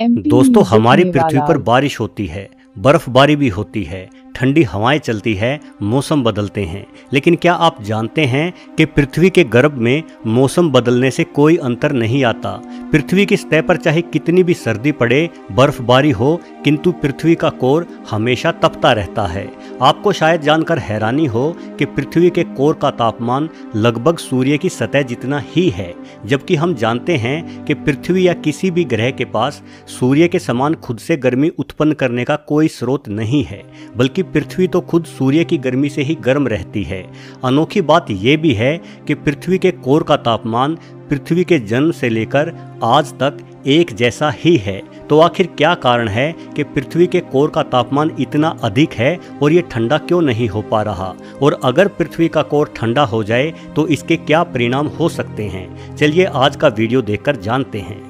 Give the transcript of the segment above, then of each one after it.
दोस्तों, हमारी पृथ्वी पर बारिश होती है, बर्फबारी भी होती है, ठंडी हवाएं चलती है, मौसम बदलते हैं। लेकिन क्या आप जानते हैं कि पृथ्वी के गर्भ में मौसम बदलने से कोई अंतर नहीं आता। पृथ्वी की सतह पर चाहे कितनी भी सर्दी पड़े, बर्फबारी हो, किंतु पृथ्वी का कोर हमेशा तपता रहता है। आपको शायद जानकर हैरानी हो कि पृथ्वी के कोर का तापमान लगभग सूर्य की सतह जितना ही है, जबकि हम जानते हैं कि पृथ्वी या किसी भी ग्रह के पास सूर्य के समान खुद से गर्मी उत्पन्न करने का कोई स्रोत नहीं है, बल्कि पृथ्वी तो खुद सूर्य की गर्मी से ही गर्म रहती है। अनोखी बात यह भी है कि पृथ्वी के कोर का तापमान पृथ्वी के जन्म से लेकर आज तक एक जैसा ही है। तो आखिर क्या कारण है कि पृथ्वी के कोर का तापमान इतना अधिक है और ये ठंडा क्यों नहीं हो पा रहा? और अगर पृथ्वी का कोर ठंडा हो जाए तो इसके क्या परिणाम हो सकते हैं? चलिए आज का वीडियो देखकर जानते हैं।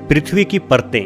पृथ्वी की परतें।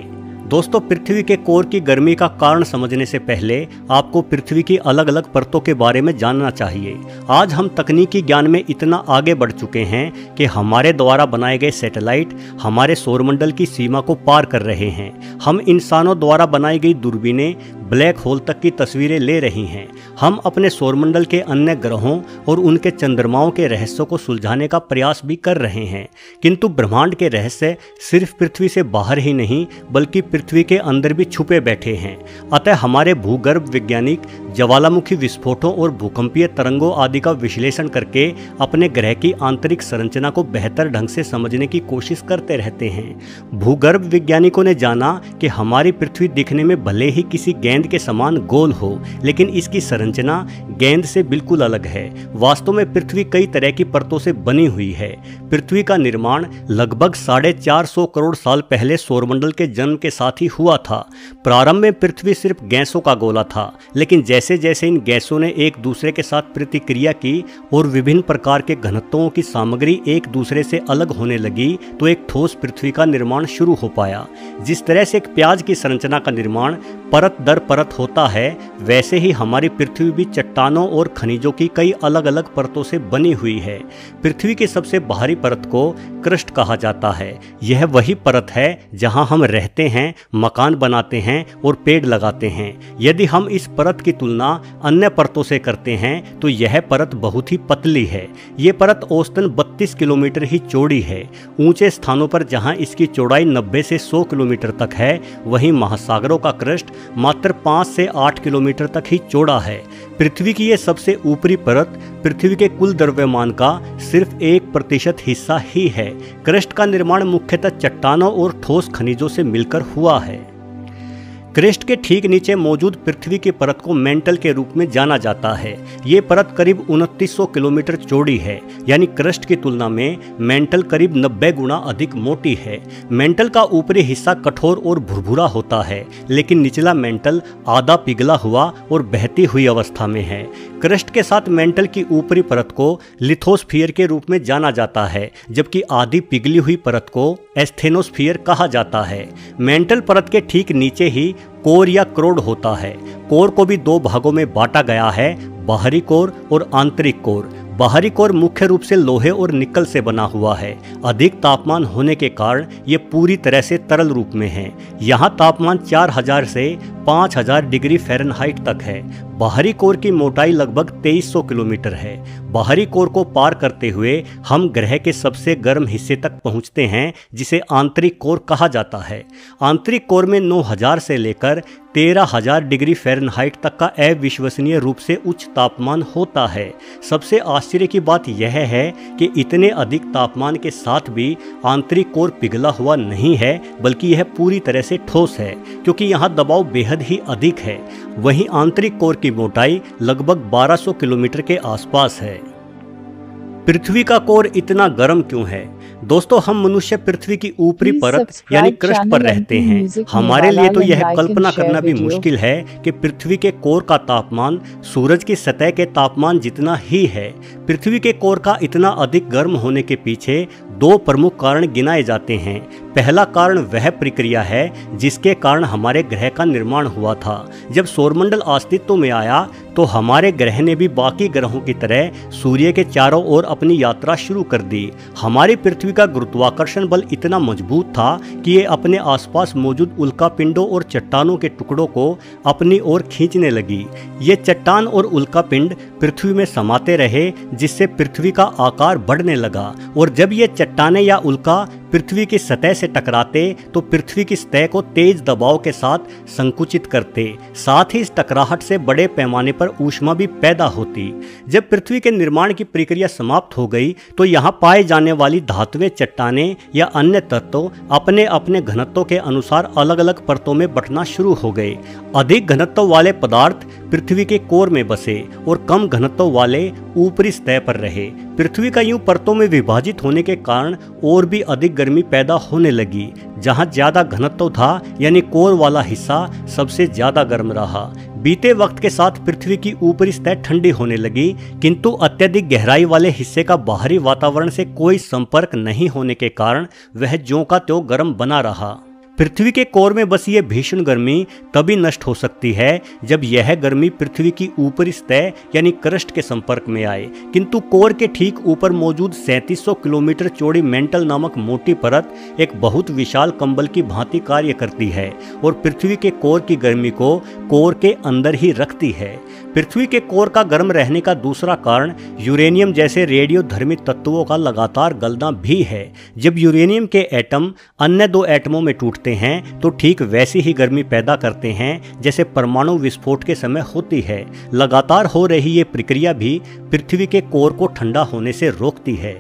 दोस्तों, पृथ्वी के कोर की गर्मी का कारण समझने से पहले आपको पृथ्वी की अलग अलग परतों के बारे में जानना चाहिए। आज हम तकनीकी ज्ञान में इतना आगे बढ़ चुके हैं कि हमारे द्वारा बनाए गए सैटेलाइट हमारे सौरमंडल की सीमा को पार कर रहे हैं। हम इंसानों द्वारा बनाई गई दूरबीनें ब्लैक होल तक की तस्वीरें ले रही हैं। हम अपने सौरमंडल के अन्य ग्रहों और उनके चंद्रमाओं के रहस्यों को सुलझाने का प्रयास भी कर रहे हैं। किंतु ब्रह्मांड के रहस्य सिर्फ पृथ्वी से बाहर ही नहीं, बल्कि पृथ्वी के अंदर भी छुपे बैठे हैं। अतः हमारे भूगर्भ वैज्ञानिक ज्वालामुखी विस्फोटों और भूकंपीय तरंगों आदि का विश्लेषण करके अपने ग्रह की आंतरिक संरचना को बेहतर ढंग से समझने की कोशिश करते रहते हैं। भूगर्भ वैज्ञानिकों ने जाना कि हमारी पृथ्वी दिखने में भले ही किसी गेंद के समान गोल हो, लेकिन इसकी संरचना गेंद से बिल्कुल अलग है। वास्तव में पृथ्वी कई तरह की परतों से बनी हुई है। पृथ्वी का निर्माण लगभग 450 करोड़ साल पहले सौरमंडल के जन्म के साथ ही हुआ था। प्रारंभ में पृथ्वी सिर्फ गैसों का गोला था, लेकिन जैसे जैसे इन गैसों ने एक दूसरे के साथ प्रतिक्रिया की और विभिन्न प्रकार के घनत्वों की सामग्री एक दूसरे से अलग होने लगी, तो एक ठोस पृथ्वी का निर्माण शुरू हो पाया। जिस तरह से एक प्याज की संरचना का निर्माण परत दर परत होता है, वैसे ही हमारी पृथ्वी भी चट्टानों और खनिजों की कई अलग अलग परतों से बनी हुई है। पृथ्वी की सबसे बाहरी परत को क्रस्ट कहा जाता है। यह वही परत है जहां हम रहते हैं, मकान बनाते हैं और पेड़ लगाते हैं। यदि हम इस परत की तुलना अन्य परतों से करते हैं तो यह परत बहुत ही पतली है। यह परत औसतन 32 किलोमीटर ही चौड़ी है। ऊंचे स्थानों पर जहां इसकी चौड़ाई 90 से 100 किलोमीटर तक है, वहीं महासागरों का क्रस्ट मात्र 5 से 8 किलोमीटर तक ही चौड़ा है। पृथ्वी की यह सबसे ऊपरी परत पृथ्वी के कुल द्रव्यमान का सिर्फ 1% हिस्सा ही है। क्रस्ट का निर्माण मुख्यतः चट्टानों और ठोस खनिजों से मिलकर हुआ है। क्रस्ट के ठीक नीचे मौजूद पृथ्वी की परत को मेंटल के रूप में जाना जाता है। ये परत करीब 2900 किलोमीटर चौड़ी है, यानी क्रस्ट की तुलना में मेंटल करीब 90 गुना अधिक मोटी है। मेंटल का ऊपरी हिस्सा कठोर और भुरभुरा होता है, लेकिन निचला मेंटल आधा पिघला हुआ और बहती हुई अवस्था में है। क्रस्ट के साथ मेंटल की ऊपरी परत को लिथोस्फीयर के रूप में जाना जाता है, जबकि आधी पिघली हुई परत को एस्थेनोस्फीयर कहा जाता है। मेंटल परत के ठीक नीचे ही कोर या क्रोड होता है। कोर को भी 2 भागों में बांटा गया है, बाहरी कोर और आंतरिक कोर। बाहरी कोर मुख्य रूप से लोहे और निकल से बना हुआ है। अधिक तापमान होने के कारण ये पूरी तरह से तरल रूप में है। यहाँ तापमान 4000 से 5000 डिग्री फ़ारेनहाइट तक है। बाहरी कोर की मोटाई लगभग 2300 किलोमीटर है। बाहरी कोर को पार करते हुए हम ग्रह के सबसे गर्म हिस्से तक पहुँचते हैं, जिसे आंतरिक कोर कहा जाता है। आंतरिक कोर में 9000 से लेकर 13000 डिग्री फ़ारेनहाइट तक का अविश्वसनीय रूप से उच्च तापमान होता है। सबसे आश्चर्य की बात यह है कि इतने अधिक तापमान के साथ भी आंतरिक कोर पिघला हुआ नहीं है, बल्कि यह पूरी तरह से ठोस है, क्योंकि यहाँ दबाव बेहद ही अधिक है। वहीं आंतरिक कोर की मोटाई लगभग 1200 किलोमीटर के आसपास है। पृथ्वी का कोर इतना गर्म क्यों है? दोस्तों, हम मनुष्य पृथ्वी की ऊपरी परत यानी क्रस्ट पर रहते हैं। हमारे लिए तो यह कल्पना करना भी मुश्किल है कि पृथ्वी के कोर का तापमान सूरज की सतह के तापमान जितना ही है। पृथ्वी के कोर का इतना अधिक गर्म होने के पीछे 2 प्रमुख कारण गिनाए जाते हैं। पहला कारण वह प्रक्रिया है जिसके कारण हमारे ग्रह का निर्माण हुआ था। जब सौरमंडल अस्तित्व में आया तो हमारे ग्रह ने भी बाकी ग्रहों की तरह सूर्य के चारों ओर अपनी यात्रा शुरू कर दी। हमारी पृथ्वी का गुरुत्वाकर्षण बल इतना मजबूत था कि ये अपने आसपास मौजूद उल्कापिंडों और चट्टानों के टुकड़ों को अपनी ओर खींचने लगी। ये चट्टान और उल्कापिंड पृथ्वी में समाते रहे, जिससे पृथ्वी का आकार बढ़ने लगा। और जब ये चट्टानें या उल्का पृथ्वी की सतह से टकराते तो पृथ्वी की सतह को तेज दबाव के साथ संकुचित करते। साथ ही इस टकराहट से बड़े पैमाने पर ऊष्मा भी पैदा होती। जब पृथ्वी के निर्माण की प्रक्रिया समाप्त हो गई तो यहाँ पाए जाने वाली धातुएं, चट्टानें या अन्य तत्व अपने अपने घनत्व के अनुसार अलग अलग परतों में बंटना शुरू हो गए। अधिक घनत्व वाले पदार्थ पृथ्वी के कोर में बसे और कम घनत्व वाले ऊपरी सतह पर रहे। पृथ्वी का यूं परतों में विभाजित होने के कारण और भी अधिक गर्मी पैदा होने लगी। जहां ज्यादा घनत्व था यानी कोर वाला हिस्सा सबसे ज्यादा गर्म रहा। बीते वक्त के साथ पृथ्वी की ऊपरी सतह ठंडी होने लगी, किंतु अत्यधिक गहराई वाले हिस्से का बाहरी वातावरण से कोई संपर्क नहीं होने के कारण वह ज्यों का त्यों गर्म बना रहा। पृथ्वी के कोर में बसी ये भीषण गर्मी तभी नष्ट हो सकती है जब यह गर्मी पृथ्वी की ऊपरी सतह यानी क्रस्ट के संपर्क में आए। किंतु कोर के ठीक ऊपर मौजूद 3700 किलोमीटर चौड़ी मेंटल नामक मोटी परत एक बहुत विशाल कंबल की भांति कार्य करती है और पृथ्वी के कोर की गर्मी को कोर के अंदर ही रखती है। पृथ्वी के कोर का गर्म रहने का दूसरा कारण यूरेनियम जैसे रेडियोधर्मी तत्वों का लगातार गलना भी है। जब यूरेनियम के एटम अन्य दो एटमों में टूटते हैं तो ठीक वैसी ही गर्मी पैदा करते हैं जैसे परमाणु विस्फोट के समय होती है। लगातार हो रही ये प्रक्रिया भी पृथ्वी के कोर को ठंडा होने से रोकती है।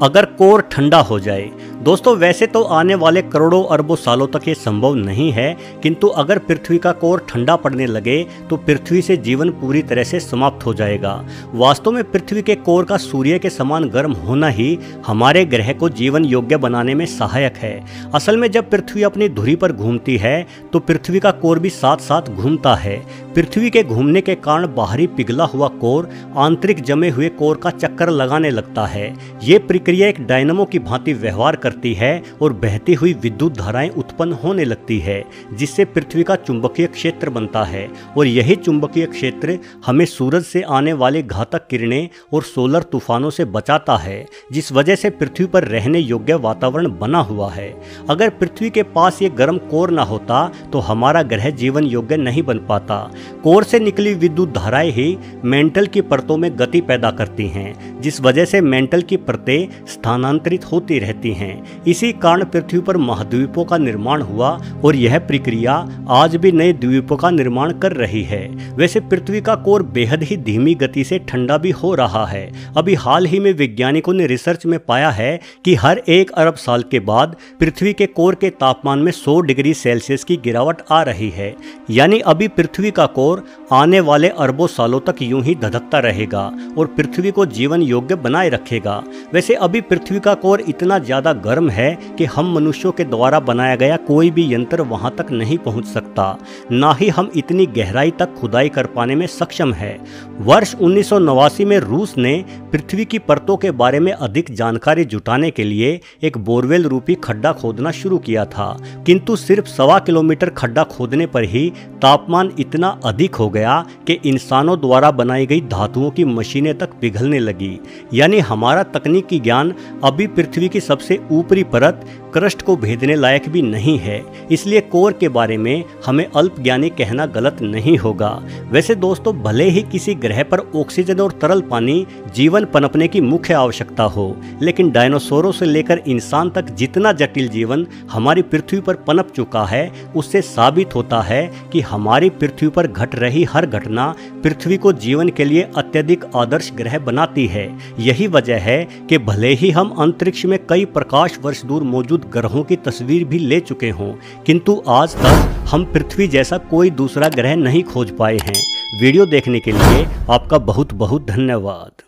अगर कोर ठंडा हो जाए, दोस्तों वैसे तो आने वाले करोड़ों अरबों सालों तक ये संभव नहीं है, किंतु अगर पृथ्वी का कोर ठंडा पड़ने लगे तो पृथ्वी से जीवन पूरी तरह से समाप्त हो जाएगा। वास्तव में पृथ्वी के कोर का सूर्य के समान गर्म होना ही हमारे ग्रह को जीवन योग्य बनाने में सहायक है। असल में जब पृथ्वी अपनी धुरी पर घूमती है तो पृथ्वी का कोर भी साथ साथ घूमता है। पृथ्वी के घूमने के कारण बाहरी पिघला हुआ कोर आंतरिक जमे हुए कोर का चक्कर लगाने लगता है। ये प्रक्रिया एक डायनामो की भांति व्यवहार करती है और बहती हुई विद्युत धाराएं उत्पन्न होने लगती है, जिससे पृथ्वी का चुंबकीय क्षेत्र बनता है और यही चुंबकीय क्षेत्र हमें सूरज से आने वाले घातक किरणें और सोलर तूफानों से बचाता है, जिस वजह से पृथ्वी पर रहने योग्य वातावरण बना हुआ है। अगर पृथ्वी के पास ये गर्म कोर न होता तो हमारा ग्रह जीवन योग्य नहीं बन पाता। कोर से निकली विद्युत धाराएं ही मेंटल की परतों में गति पैदा करती हैं, जिस वजह से मेंटल की परतें स्थानांतरित होती रहती हैं। इसी कारण पृथ्वी पर महाद्वीपों का निर्माण हुआ और यह प्रक्रिया आज भी नए द्वीपों का निर्माण कर रही है। वैसे पृथ्वी का कोर बेहद ही धीमी गति से ठंडा भी हो रहा है। अभी हाल ही में वैज्ञानिकों ने रिसर्च में पाया है कि हर 1 अरब साल के बाद पृथ्वी के कोर के तापमान में 100 डिग्री सेल्सियस की गिरावट आ रही है। यानी अभी पृथ्वी का कोर आने वाले अरबों सालों तक यूं ही धधकता रहेगा और पृथ्वी को जीवन योग्य बनाए रखेगा। वैसे अभी पृथ्वी का कोर इतना ज्यादा गर्म है कि हम मनुष्यों के द्वारा बनाया गया कोई भी यंत्र वहां तक नहीं पहुंच सकता, ना ही हम इतनी गहराई तक खुदाई कर पाने में सक्षम है। वर्ष 1989 में रूस ने पृथ्वी की परतों के बारे में अधिक जानकारी जुटाने के लिए एक बोरवेल रूपी खड्डा खोदना शुरू किया था, किंतु सिर्फ 1.25 किलोमीटर खड्डा खोदने पर ही तापमान इतना अधिक हो गया कि इंसानों द्वारा बनाई गई धातुओं की मशीनें तक पिघलने लगी। यानी हमारा तकनीकी ज्ञान अभी पृथ्वी की सबसे ऊपरी परत क्रस्ट को भेदने लायक भी नहीं है, इसलिए कोर के बारे में हमें अल्पज्ञानी कहना गलत नहीं होगा। वैसे दोस्तों, भले ही किसी ग्रह पर ऑक्सीजन और तरल पानी जीवन पनपने की मुख्य आवश्यकता हो, लेकिन डायनासोरों से लेकर इंसान तक जितना जटिल जीवन हमारी पृथ्वी पर पनप चुका है, उससे साबित होता है कि हमारी पृथ्वी पर घट रही हर घटना पृथ्वी को जीवन के लिए अत्यधिक आदर्श ग्रह बनाती है। यही वजह है कि भले ही हम अंतरिक्ष में कई प्रकाश वर्ष दूर मौजूद ग्रहों की तस्वीर भी ले चुके हों, किंतु आज तक हम पृथ्वी जैसा कोई दूसरा ग्रह नहीं खोज पाए हैं। वीडियो देखने के लिए आपका बहुत बहुत धन्यवाद।